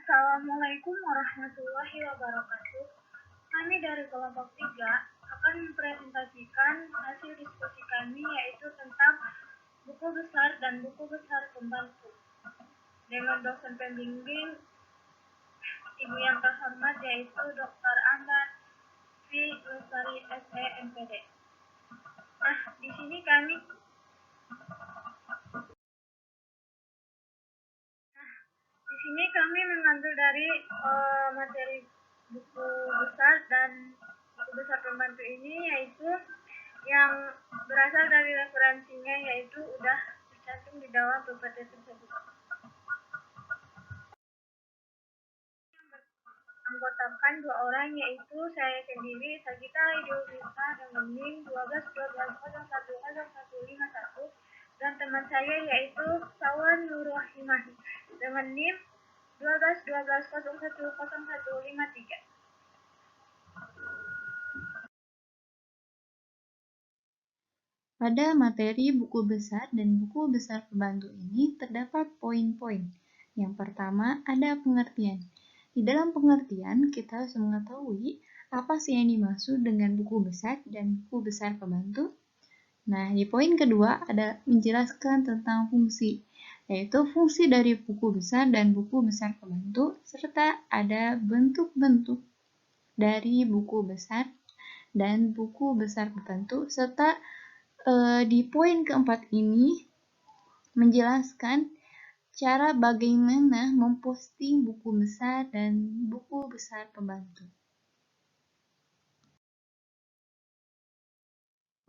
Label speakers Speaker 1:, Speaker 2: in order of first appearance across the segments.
Speaker 1: Assalamualaikum warahmatullahi wabarakatuh. Kami dari kelompok 3 akan mempresentasikan hasil diskusi kami yaitu tentang buku besar dan buku besar pembantu. Dengan dosen pembimbing Ibu yang terhormat yaitu Dr. Ambar Sri Lestari SE MPD. Di sini kami mengambil dari materi buku besar dan buku besar pembantu ini yaitu yang berasal dari referensinya yaitu udah tercantum di dalam PPT tersebut. Anggotakan 2 orang yaitu saya sendiri Sagita Idulisa dengan NIM 1212011051 dan teman saya yaitu Sawan Nurrohimah dengan NIM 121201100153.
Speaker 2: Pada materi buku besar dan buku besar pembantu ini terdapat poin-poin. Yang pertama ada pengertian. Di dalam pengertian kita harus mengetahui apa sih yang dimaksud dengan buku besar dan buku besar pembantu. Nah, di poin kedua ada menjelaskan tentang fungsi, yaitu fungsi dari buku besar dan buku besar pembantu, serta ada bentuk-bentuk dari buku besar dan buku besar pembantu, serta di poin keempat ini menjelaskan cara bagaimana memposting buku besar dan buku besar pembantu.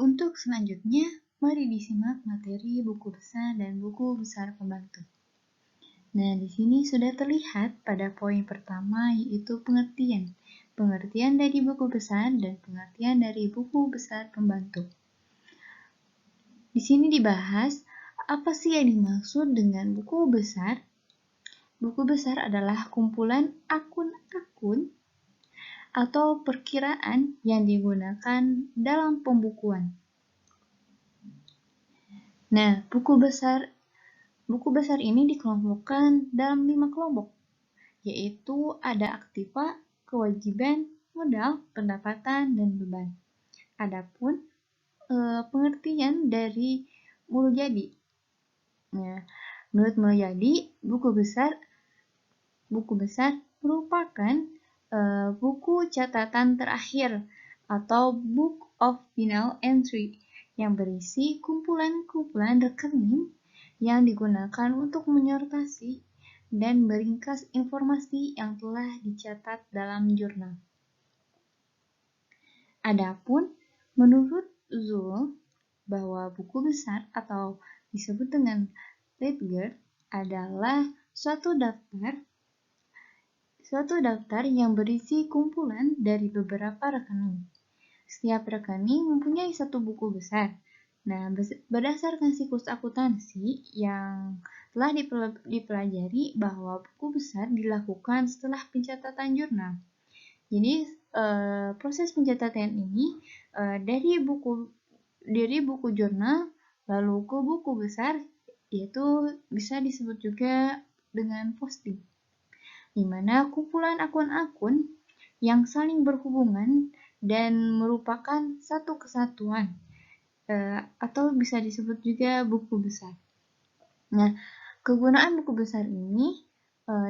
Speaker 2: Untuk selanjutnya, mari disimak materi buku besar dan buku besar pembantu. Nah, di sini sudah terlihat pada poin pertama yaitu pengertian. Pengertian dari buku besar dan pengertian dari buku besar pembantu. Di sini dibahas apa sih yang dimaksud dengan buku besar. Buku besar adalah kumpulan akun-akun atau perkiraan yang digunakan dalam pembukuan. Nah, buku besar ini dikelompokkan dalam 5 kelompok, yaitu ada aktiva, kewajiban, modal, pendapatan, dan beban. Adapun pengertian dari Mulyadi. Nah, menurut Mulyadi, buku besar merupakan buku catatan terakhir atau Book of Final Entry yang berisi kumpulan-kumpulan rekening yang digunakan untuk menyertasi dan meringkas informasi yang telah dicatat dalam jurnal. Adapun menurut Zuhl bahwa buku besar atau disebut dengan ledger adalah suatu daftar yang berisi kumpulan dari beberapa rekening. Setiap rekening mempunyai satu buku besar. Nah, berdasarkan siklus akuntansi yang telah dipelajari bahwa buku besar dilakukan setelah pencatatan jurnal. Jadi, proses pencatatan ini dari buku jurnal lalu ke buku besar, yaitu bisa disebut juga dengan posting, di mana kumpulan akun-akun yang saling berhubungan dan merupakan satu kesatuan, atau bisa disebut juga buku besar. Nah, kegunaan buku besar ini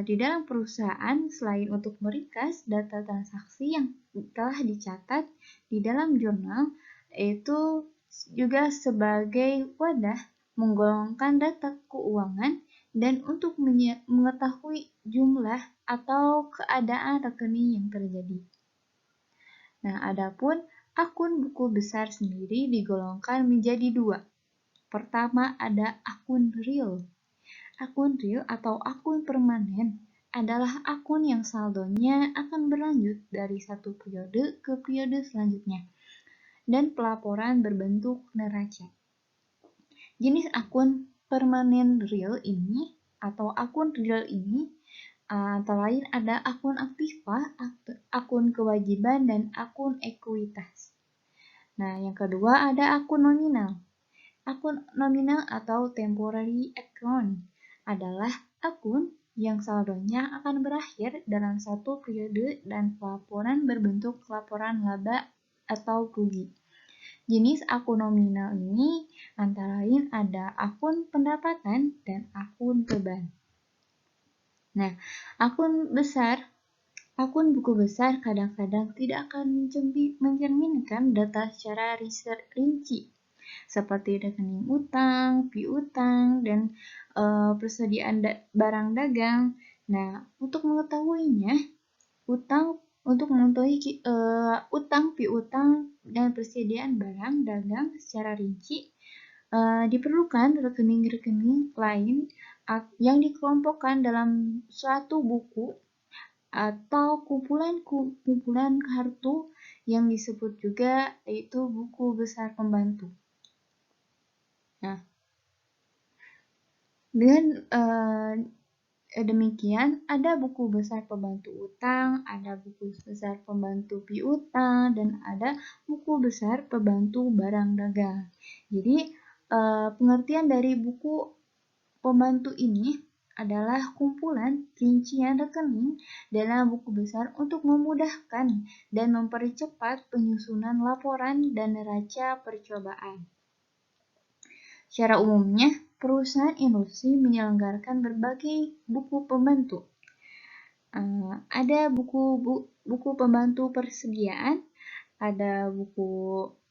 Speaker 2: di dalam perusahaan selain untuk meringkas data transaksi yang telah dicatat di dalam jurnal, itu juga sebagai wadah menggolongkan data keuangan dan untuk mengetahui jumlah atau keadaan rekening yang terjadi. Nah, adapun akun buku besar sendiri digolongkan menjadi 2. Pertama ada akun real. Akun real atau akun permanen adalah akun yang saldonya akan berlanjut dari satu periode ke periode selanjutnya dan pelaporan berbentuk neraca. Jenis akun permanen real ini atau akun real ini antara lain ada akun aktiva, akun kewajiban, dan akun ekuitas. Nah, yang kedua ada akun nominal. Akun nominal atau temporary account adalah akun yang saldonya akan berakhir dalam satu periode dan pelaporan berbentuk laporan laba atau rugi. Jenis akun nominal ini antara lain ada akun pendapatan dan akun beban. Nah, akun buku besar kadang-kadang tidak akan mencerminkan data secara rinci, seperti rekening utang, piutang, dan persediaan barang dagang. Nah, untuk mengetahui utang, piutang, dan persediaan barang dagang secara rinci, diperlukan rekening-rekening lain yang dikelompokkan dalam suatu buku atau kumpulan kartu yang disebut juga yaitu buku besar pembantu. Nah, dengan demikian ada buku besar pembantu utang, ada buku besar pembantu piutang, dan ada buku besar pembantu barang dagang. Jadi pengertian dari buku pembantu ini adalah kumpulan rincian rekening dalam buku besar untuk memudahkan dan mempercepat penyusunan laporan dan neraca percobaan. Secara umumnya, perusahaan industri menyelenggarakan berbagai buku pembantu. Ada buku pembantu persediaan, ada buku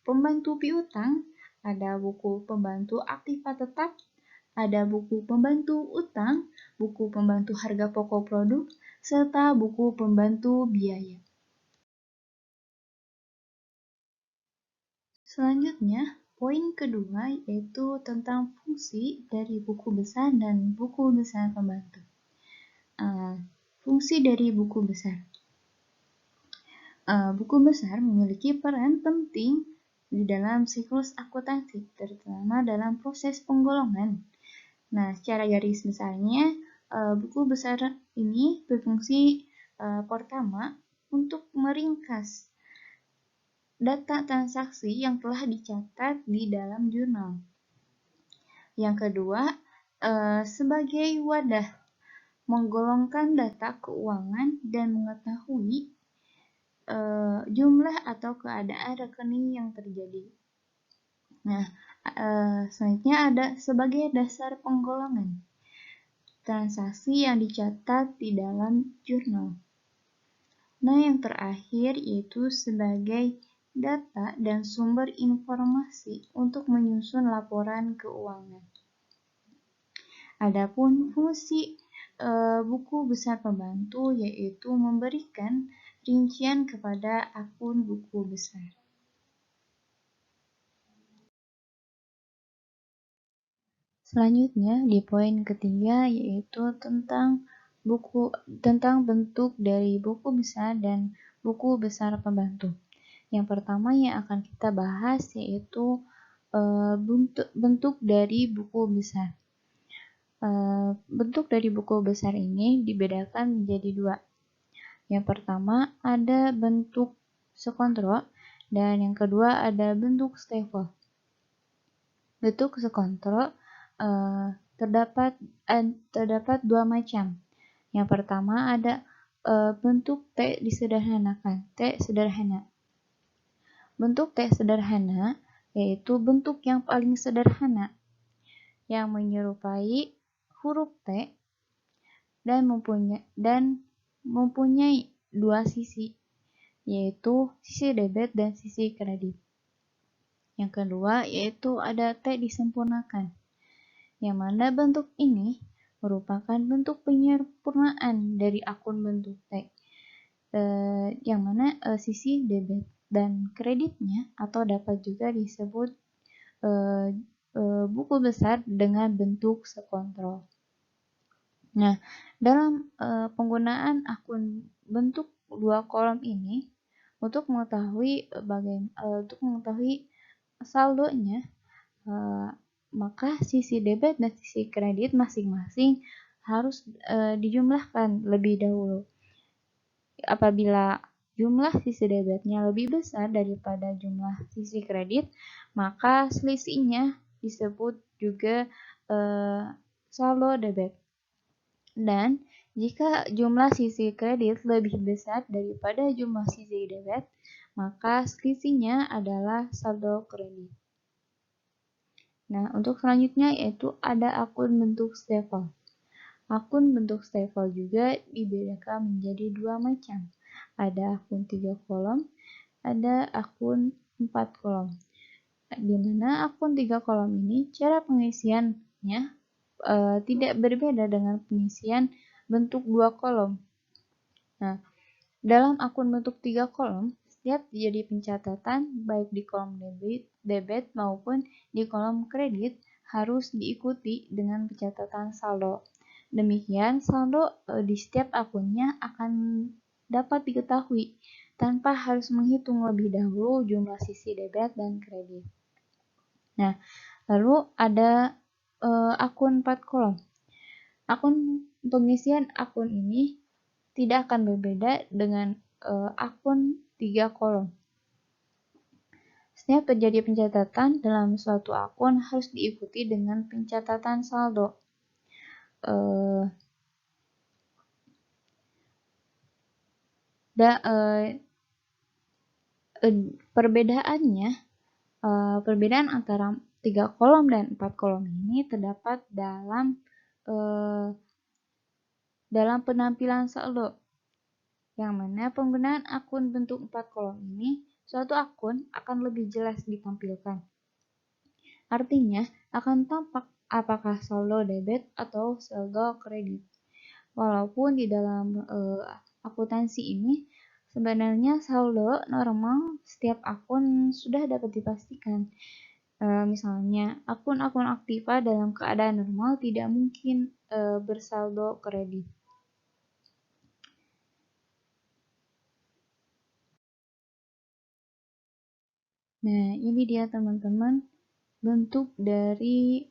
Speaker 2: pembantu piutang, ada buku pembantu aktiva tetap, ada buku pembantu utang, buku pembantu harga pokok produk, serta buku pembantu biaya. Selanjutnya, poin kedua yaitu tentang fungsi dari buku besar dan buku besar pembantu. Fungsi dari buku besar. Buku besar memiliki peran penting di dalam siklus akuntansi, terutama dalam proses penggolongan. Nah, secara garis besarnya, buku besar ini berfungsi pertama untuk meringkas data transaksi yang telah dicatat di dalam jurnal. Yang kedua, sebagai wadah menggolongkan data keuangan dan mengetahui jumlah atau keadaan rekening yang terjadi. Nah, selanjutnya ada sebagai dasar penggolongan transaksi yang dicatat di dalam jurnal. Nah, yang terakhir yaitu sebagai data dan sumber informasi untuk menyusun laporan keuangan. Adapun fungsi buku besar pembantu yaitu memberikan rincian kepada akun buku besar. Selanjutnya di poin ketiga yaitu tentang bentuk dari buku besar dan buku besar pembantu. Yang pertama yang akan kita bahas yaitu bentuk dari buku besar. Bentuk dari buku besar ini dibedakan menjadi dua. Yang pertama ada bentuk sekontrol dan yang kedua ada bentuk stafel. Bentuk sekontrol terdapat dua macam. Yang pertama ada bentuk T disederhanakan, T sederhana. Bentuk T sederhana yaitu bentuk yang paling sederhana yang menyerupai huruf T dan mempunyai dua sisi, yaitu sisi debit dan sisi kredit. Yang kedua yaitu ada T disempurnakan, yang mana bentuk ini merupakan bentuk penyempurnaan dari akun bentuk T, yang mana sisi debit dan kreditnya atau dapat juga disebut buku besar dengan bentuk sekontrol. Nah, dalam penggunaan akun bentuk dua kolom ini untuk mengetahui saldonya, maka sisi debit dan sisi kredit masing-masing harus dijumlahkan lebih dahulu. Apabila jumlah sisi debitnya lebih besar daripada jumlah sisi kredit, maka selisihnya disebut juga saldo debit. Dan jika jumlah sisi kredit lebih besar daripada jumlah sisi debit, maka selisihnya adalah saldo kredit. Nah, untuk selanjutnya yaitu ada akun bentuk staple. Akun bentuk staple juga dibedakan menjadi dua macam. Ada akun 3 kolom, ada akun 4 kolom. Di mana akun 3 kolom ini cara pengisiannya tidak berbeda dengan pengisian bentuk 2 kolom. Nah, dalam akun bentuk 3 kolom, setiap jadi pencatatan baik di kolom debit maupun di kolom kredit harus diikuti dengan pencatatan saldo. Demikian, saldo di setiap akunnya akan dapat diketahui tanpa harus menghitung lebih dahulu jumlah sisi debit dan kredit. Nah, lalu ada akun 4 kolom. Akun pengisian akun ini tidak akan berbeda dengan akun 3 kolom. Setiap terjadi pencatatan dalam suatu akun harus diikuti dengan pencatatan saldo. Perbedaan antara 3 kolom dan 4 kolom ini terdapat dalam penampilan saldo, yang mana penggunaan akun bentuk 4 kolom ini, suatu akun akan lebih jelas ditampilkan. Artinya, akan tampak apakah saldo debit atau saldo kredit. Walaupun di dalam akuntansi ini, sebenarnya saldo normal setiap akun sudah dapat dipastikan. Misalnya, akun-akun aktiva dalam keadaan normal tidak mungkin bersaldo kredit. Nah, ini dia teman-teman bentuk dari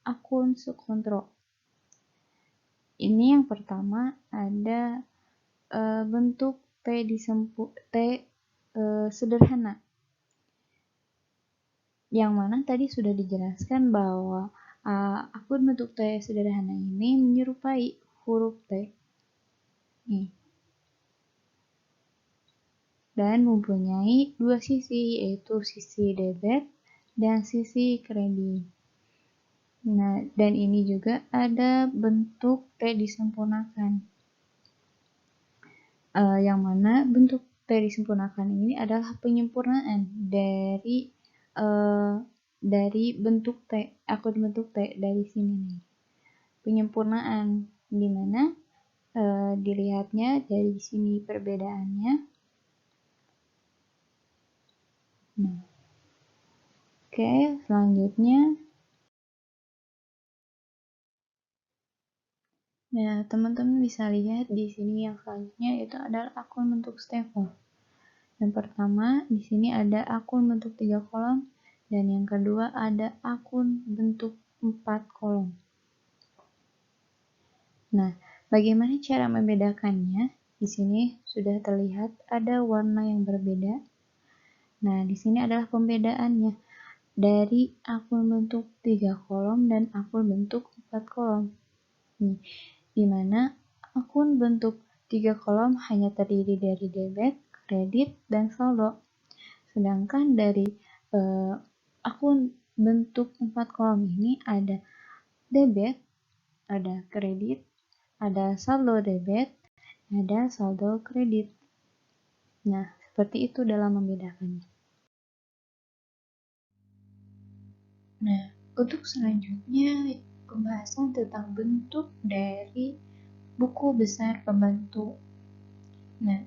Speaker 2: akun subkontrol. Ini yang pertama ada bentuk T sederhana. Yang mana tadi sudah dijelaskan bahwa akun bentuk T sederhana ini menyerupai huruf T. Nih. Dan mempunyai dua sisi, yaitu sisi debit dan sisi kredit. Nah, dan ini juga ada bentuk T disempurnakan. Yang mana bentuk T disempurnakan ini adalah penyempurnaan dari bentuk T, akun bentuk T dari sini nih. Penyempurnaan di mana dilihatnya dari sini perbedaannya. Nah. Oke, selanjutnya. Nah, teman-teman bisa lihat di sini yang selanjutnya yaitu adalah akun bentuk staple. Yang pertama, di sini ada akun bentuk 3 kolom dan yang kedua ada akun bentuk 4 kolom. Nah, bagaimana cara membedakannya? Di sini sudah terlihat ada warna yang berbeda. Nah, di sini adalah pembedaannya dari akun bentuk 3 kolom dan akun bentuk 4 kolom. Nih, di mana akun bentuk 3 kolom hanya terdiri dari debit, kredit, dan saldo. Sedangkan dari akun bentuk 4 kolom ini ada debit, ada kredit, ada saldo debit, ada saldo kredit. Nah, seperti itu dalam membedakannya. Nah, untuk selanjutnya pembahasan tentang bentuk dari buku besar pembantu. Nah,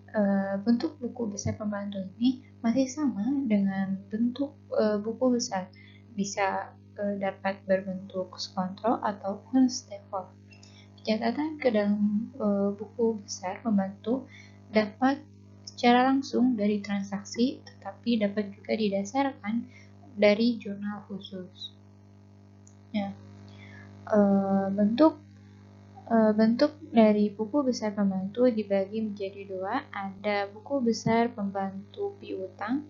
Speaker 2: bentuk buku besar pembantu ini masih sama dengan bentuk buku besar. Bisa dapat berbentuk subkontrol ataupun staple. Catatan ke dalam buku besar pembantu dapat secara langsung dari transaksi, tetapi dapat juga didasarkan dari jurnal khusus. Nah, bentuk dari buku besar pembantu dibagi menjadi dua. Ada buku besar pembantu piutang,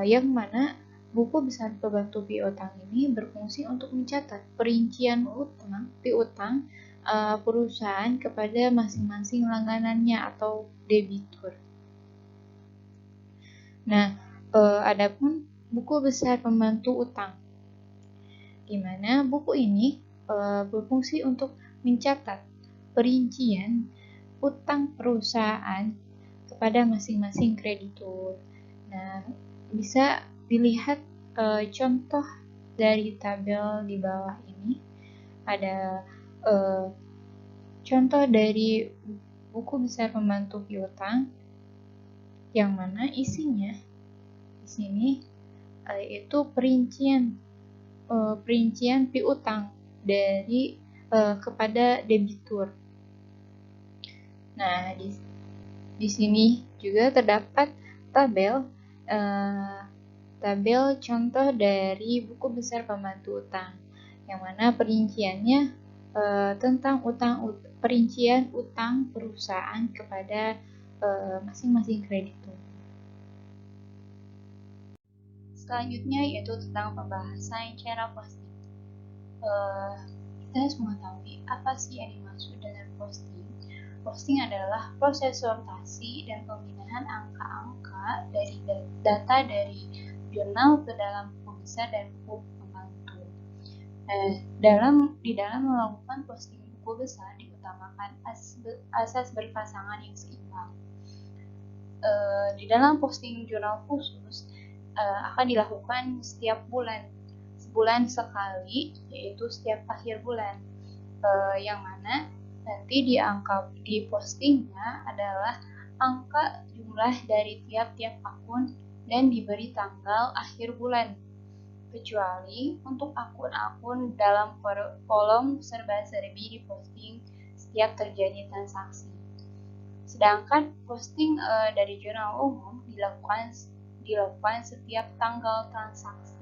Speaker 2: yang mana buku besar pembantu piutang ini berfungsi untuk mencatat perincian piutang perusahaan kepada masing-masing langganannya atau debitur. Nah, adapun buku besar pembantu utang, di mana buku ini berfungsi untuk mencatat perincian utang perusahaan kepada masing-masing kreditur. Nah, bisa dilihat contoh dari tabel di bawah ini. Ada contoh dari buku besar pembantu piutang yang mana isinya di sini itu perincian piutang dari kepada debitur. Nah, di sini juga terdapat tabel contoh dari buku besar pembantu utang, yang mana perinciannya tentang perincian utang perusahaan kepada masing-masing kreditur. Selanjutnya yaitu tentang pembahasan cara posting. Kita harus mengetahui apa sih yang dimaksud dengan posting. Posting adalah proses sortasi dan pemindahan angka-angka dari data dari jurnal ke dalam buku besar dan buku pembantu. Di dalam melakukan posting buku besar diutamakan asas berpasangan yang seimbang. Di dalam posting jurnal khusus akan dilakukan setiap bulan, sebulan sekali, yaitu setiap akhir bulan, yang mana nanti di postingnya adalah angka jumlah dari tiap-tiap akun dan diberi tanggal akhir bulan, kecuali untuk akun-akun dalam kolom serba-serbi di posting setiap terjadi transaksi. Sedangkan posting dari jurnal umum dilakukan setiap tanggal transaksi.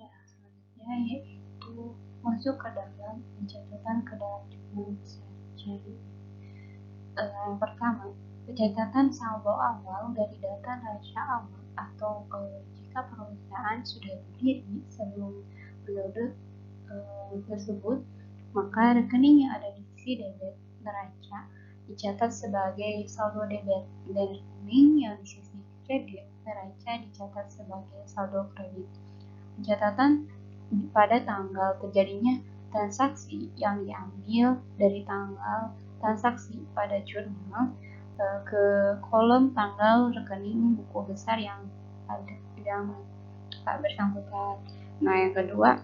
Speaker 2: Nah, selanjutnya yaitu masuk ke dalam pencatatan ke dalam buku besar. Jadi, yang pertama, pencatatan saldo awal dari data neraca awal atau jika perusahaan sudah berdiri sebelum periode tersebut, maka rekening yang ada di sisi debit neraca dicatat sebagai saldo debit dan rekening yang di sisi kredit neraca dicatat sebagai saldo kredit. Pencatatan pada tanggal terjadinya transaksi yang diambil dari tanggal transaksi pada jurnal ke kolom tanggal rekening buku besar yang bersangkutan. Nah, yang kedua,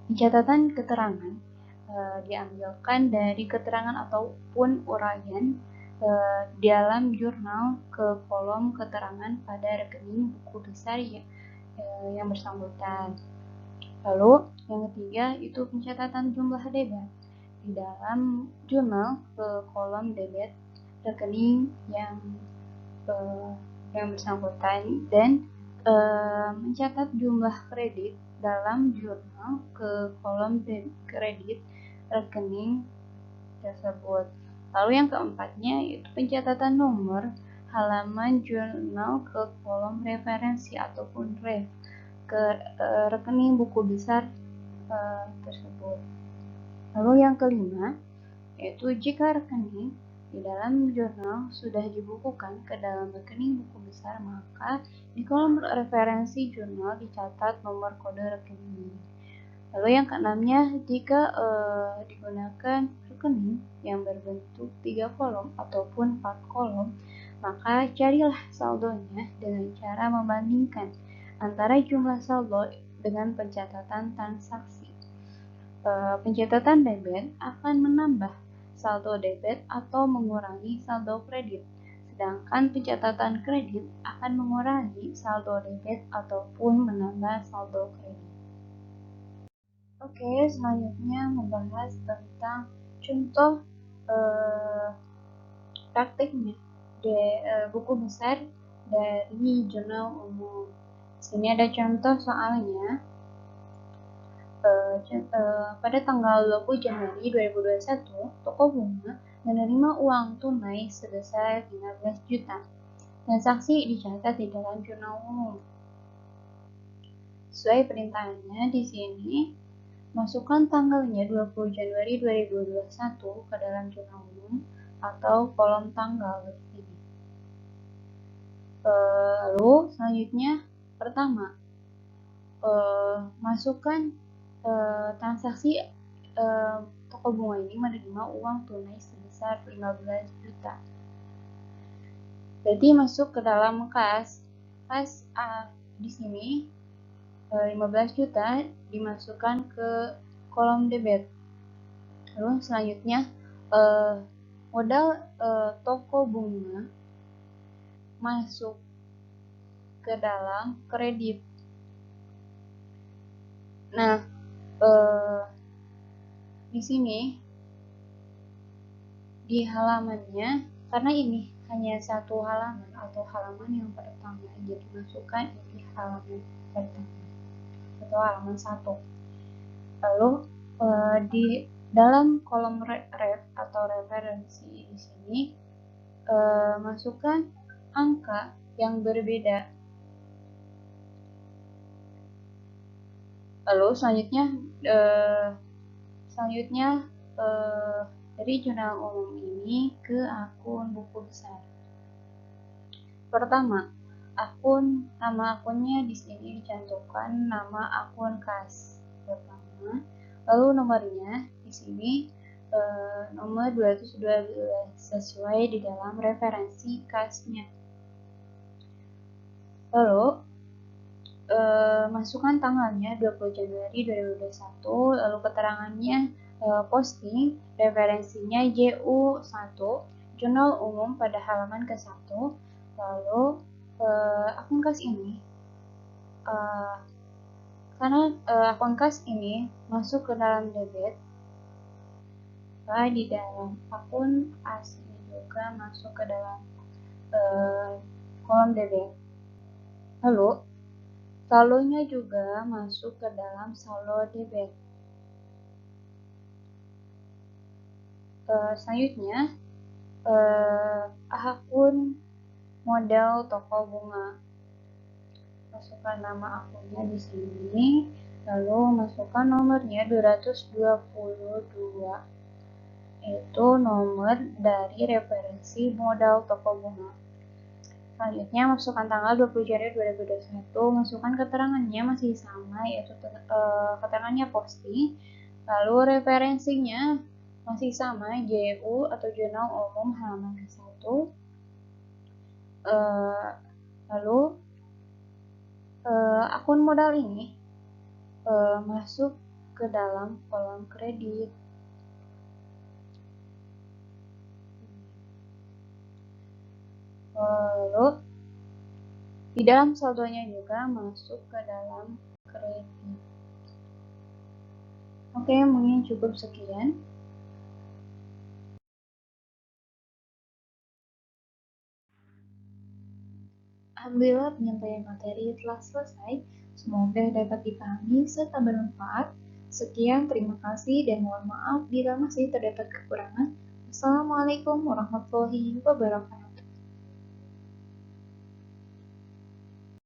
Speaker 2: pencatatan keterangan diambilkan dari keterangan ataupun uraian dalam jurnal ke kolom keterangan pada rekening buku besar yang bersangkutan. Lalu yang ketiga itu pencatatan jumlah debit di dalam jurnal ke kolom debit rekening yang bersangkutan, dan mencatat jumlah kredit dalam jurnal ke kolom kredit rekening tersebut. Lalu yang keempatnya yaitu pencatatan nomor halaman jurnal ke kolom referensi ataupun ref ke rekening buku besar tersebut. Lalu yang kelima yaitu jika rekening di dalam jurnal sudah dibukukan ke dalam rekening buku besar, maka di kolom referensi jurnal dicatat nomor kode rekening. Lalu yang keenamnya, jika digunakan rekening yang berbentuk 3 kolom ataupun 4 kolom, maka carilah saldonya dengan cara membandingkan antara jumlah saldo dengan pencatatan transaksi. Pencatatan debit akan menambah saldo debit atau mengurangi saldo kredit, sedangkan pencatatan kredit akan mengurangi saldo debit ataupun menambah saldo kredit. Oke, selanjutnya membahas tentang contoh praktiknya di buku besar dari jurnal umum. Sini ada contoh soalnya. Pada tanggal 20 Januari 2021, toko bunga menerima uang tunai sebesar 15 juta. Transaksi dicatat di dalam jurnal umum. Sesuai perintahnya di sini, masukkan tanggalnya 20 Januari 2021 ke dalam jurnal umum atau kolom tanggal begini. Lalu selanjutnya, pertama, masukkan transaksi toko bunga ini menerima uang tunai sebesar 15 juta. Berarti masuk ke dalam kas A di sini 15 juta dimasukkan ke kolom debit. Lalu selanjutnya modal toko bunga masuk ke dalam kredit. Nah, di sini di halamannya, karena ini hanya satu halaman atau halaman yang pertama, jadi masukkan di halaman pertama atau halaman 1. Lalu di dalam kolom ref atau referensi di sini masukkan angka yang berbeda. Lalu selanjutnya dari jurnal umum ini ke akun buku besar. Pertama, nama akunnya di sini dicantumkan nama akun kas pertama. Lalu nomornya di sini nomor 212 sesuai di dalam referensi kasnya. Lalu masukkan tanggalnya 20 Januari 2021, lalu keterangannya posting, referensinya JU1, jurnal umum pada halaman ke-1, lalu akun kas ini, karena akun kas ini masuk ke dalam debit, di dalam akun asli juga masuk ke dalam kolom debit. Lalu saldonya juga masuk ke dalam saldo debit. Selanjutnya akun modal toko bunga, masukkan nama akunnya di sini, lalu masukkan nomornya 222, itu nomor dari referensi modal toko bunga. Selanjutnya masukkan tanggal 20 Januari 2021, masukkan keterangannya masih sama, yaitu keterangannya posting, lalu referensinya masih sama, JU atau jurnal umum halaman ke-1, lalu akun modal ini masuk ke dalam kolom kredit. Lalu di dalam saldonya juga masuk ke dalam kredit. Oke, mungkin cukup sekian. Alhamdulillah penyampaian materi telah selesai. Semoga dapat dipahami serta bermanfaat. Sekian, terima kasih dan mohon maaf bila masih terdapat kekurangan. Assalamualaikum warahmatullahi wabarakatuh.